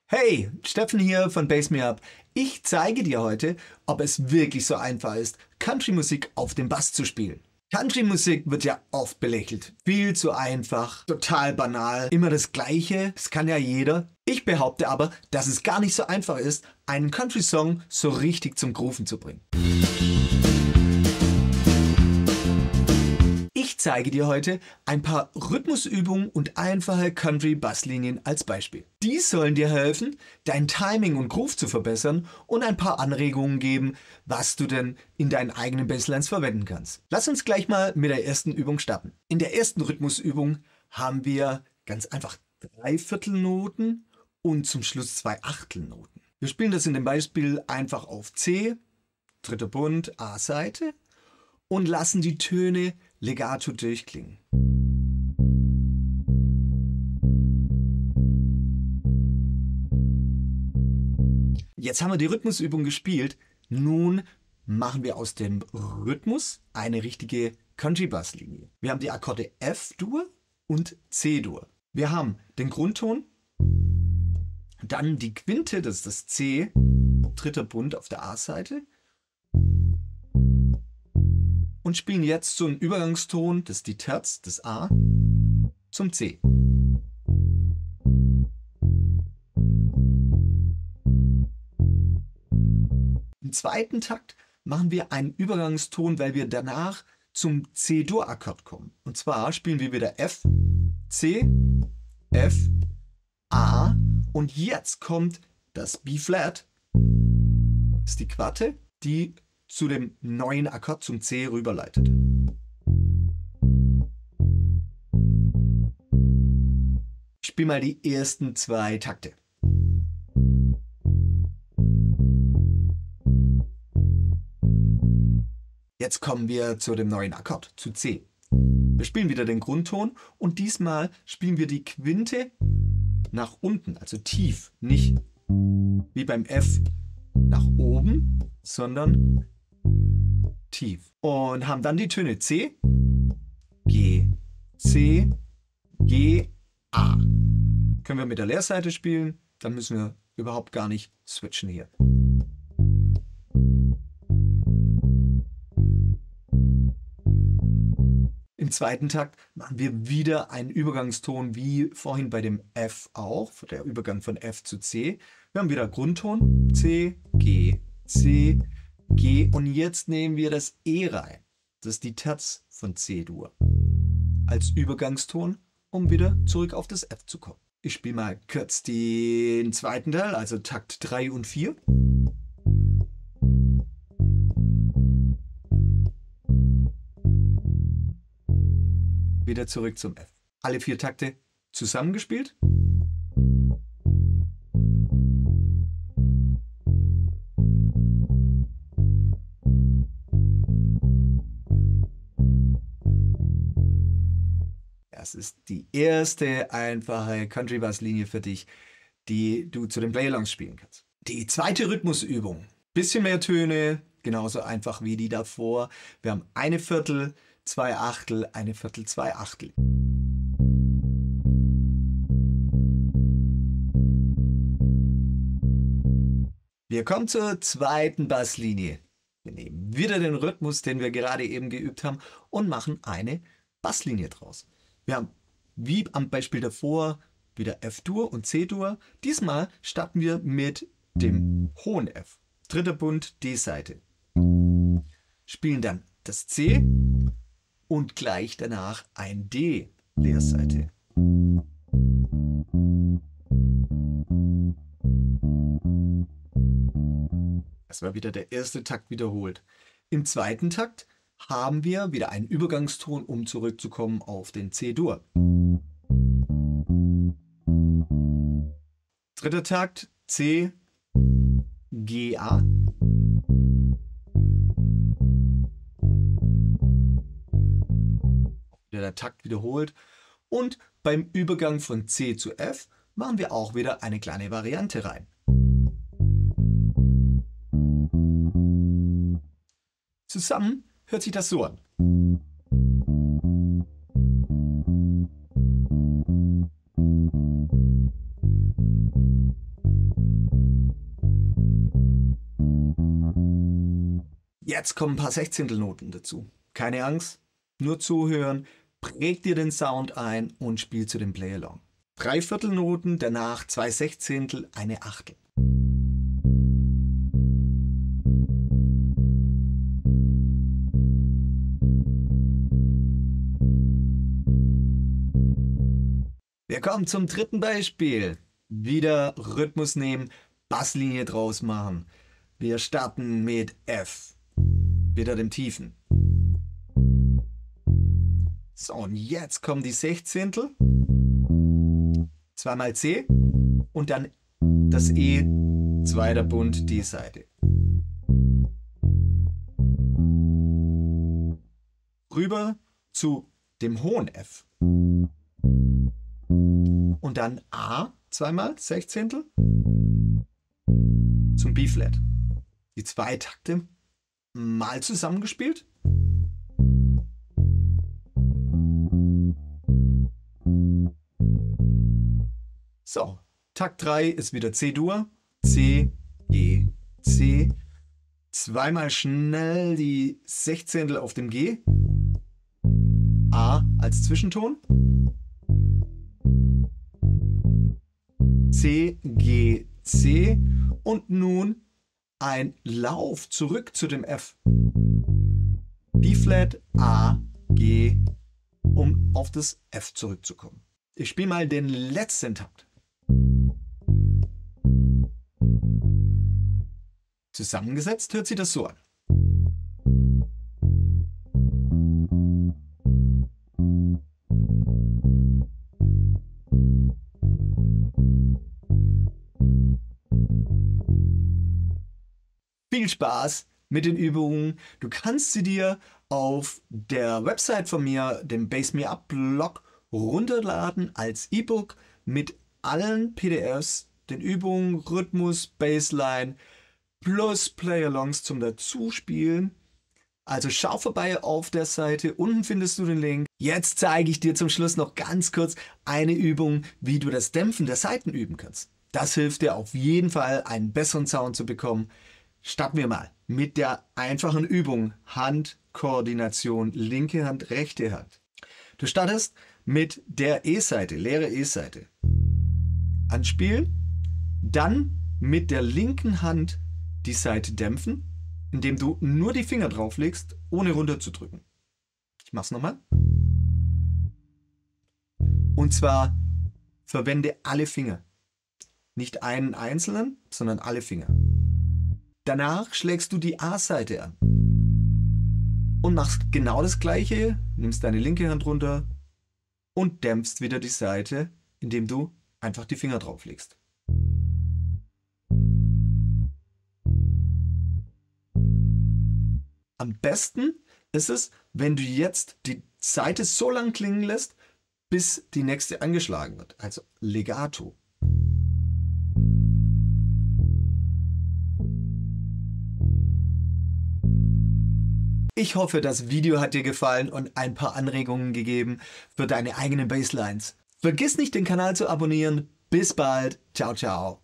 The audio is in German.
Hey, Steffen hier von Bass Me Up. Ich zeige dir heute, ob es wirklich so einfach ist, Country-Musik auf dem Bass zu spielen. Country-Musik wird ja oft belächelt. Viel zu einfach, total banal, immer das Gleiche, das kann ja jeder. Ich behaupte aber, dass es gar nicht so einfach ist, einen Country-Song so richtig zum Grooven zu bringen. Ich zeige dir heute ein paar Rhythmusübungen und einfache Country-Basslinien als Beispiel. Die sollen dir helfen, dein Timing und Groove zu verbessern und ein paar Anregungen geben, was du denn in deinen eigenen Basslines verwenden kannst. Lass uns gleich mal mit der ersten Übung starten. In der ersten Rhythmusübung haben wir ganz einfach 3/4-Noten und zum Schluss 2/8-Noten. Wir spielen das in dem Beispiel einfach auf C, dritter Bund, A-Seite und lassen die Töne legato durchklingen. Jetzt haben wir die Rhythmusübung gespielt. Nun machen wir aus dem Rhythmus eine richtige Country-Basslinie. Wir haben die Akkorde F-Dur und C-Dur. Wir haben den Grundton, dann die Quinte, das ist das C, dritter Bund auf der A-Seite. Und spielen jetzt so einen Übergangston, das ist die Terz, das A, zum C. Im zweiten Takt machen wir einen Übergangston, weil wir danach zum C-Dur-Akkord kommen. Und zwar spielen wir wieder F, C, F, A und jetzt kommt das B-Flat, das ist die Quarte, die zu dem neuen Akkord zum C rüberleitet. Ich spiele mal die ersten 2 Takte. Jetzt kommen wir zu dem neuen Akkord, zu C. Wir spielen wieder den Grundton und diesmal spielen wir die Quinte nach unten, also tief, nicht wie beim F nach oben, sondern tief. Und haben dann die Töne C, G, C, G, A. Können wir mit der Leerseite spielen, dann müssen wir überhaupt gar nicht switchen hier. Im zweiten Takt machen wir wieder einen Übergangston wie vorhin bei dem F auch, der Übergang von F zu C. Wir haben wieder Grundton, C, G, G und jetzt nehmen wir das E rein. Das ist die Terz von C-Dur. Als Übergangston, um wieder zurück auf das F zu kommen. Ich spiele mal kurz den zweiten Teil, also Takt 3 und 4. Wieder zurück zum F. Alle 4 Takte zusammengespielt. Das ist die erste einfache Country-Bass-Linie für dich, die du zu den Play-Alongs spielen kannst. Die zweite Rhythmusübung. Bisschen mehr Töne, genauso einfach wie die davor. Wir haben 1/4, 2/8, 1/4, 2/8. Wir kommen zur zweiten Basslinie. Wir nehmen wieder den Rhythmus, den wir gerade eben geübt haben, und machen eine Basslinie draus. Wir haben, wie am Beispiel davor, wieder F-Dur und C-Dur. Diesmal starten wir mit dem hohen F. Dritter Bund, D-Seite. Spielen dann das C und gleich danach ein D, Leerseite. Das war wieder der erste Takt wiederholt. Im zweiten Takt haben wir wieder einen Übergangston, um zurückzukommen auf den C-Dur. Dritter Takt, C, G, A. Wieder der Takt wiederholt. Und beim Übergang von C zu F machen wir auch wieder eine kleine Variante rein. Zusammen hört sich das so an. Jetzt kommen ein paar Sechzehntelnoten dazu. Keine Angst, nur zuhören, präg dir den Sound ein und spiel zu dem Play-Along. 3/4 Noten, danach 2 Sechzehntel, eine Achtel. Wir kommen zum dritten Beispiel. Wieder Rhythmus nehmen, Basslinie draus machen. Wir starten mit F. Wieder dem Tiefen. So, und jetzt kommen die Sechzehntel. Zweimal C und dann das E, zweiter Bund, die Seite. Rüber zu dem hohen F. Und dann A, zweimal Sechzehntel, zum B-Flat. Die zwei Takte mal zusammengespielt. So, Takt 3 ist wieder C-Dur, C, G, C. Zweimal schnell die Sechzehntel auf dem G. A als Zwischenton. C, G, C. Und nun ein Lauf zurück zu dem F. B-Flat, A, G, um auf das F zurückzukommen. Ich spiele mal den letzten Takt. Zusammengesetzt hört sich das so an. Viel Spaß mit den Übungen. Du kannst sie dir auf der Website von mir, dem Bass Me Up Blog, runterladen als E-Book mit allen PDFs, den Übungen, Rhythmus, Bassline plus Play-Alongs zum Dazuspielen. Also schau vorbei auf der Seite, unten findest du den Link. Jetzt zeige ich dir zum Schluss noch ganz kurz eine Übung, wie du das Dämpfen der Saiten üben kannst. Das hilft dir auf jeden Fall, einen besseren Sound zu bekommen. Starten wir mal mit der einfachen Übung Handkoordination, linke Hand, rechte Hand. Du startest mit der E-Seite, leere E-Seite. Anspielen, dann mit der linken Hand die Saite dämpfen, indem du nur die Finger drauflegst, ohne runterzudrücken. Ich mach's nochmal. Und zwar verwende alle Finger. Nicht einen einzelnen, sondern alle Finger. Danach schlägst du die A-Seite an und machst genau das gleiche, nimmst deine linke Hand runter und dämpfst wieder die Saite, indem du einfach die Finger drauflegst. Am besten ist es, wenn du jetzt die Saite so lang klingen lässt, bis die nächste angeschlagen wird, also Legato. Ich hoffe, das Video hat dir gefallen und ein paar Anregungen gegeben für deine eigenen Basslines. Vergiss nicht, den Kanal zu abonnieren. Bis bald. Ciao, ciao.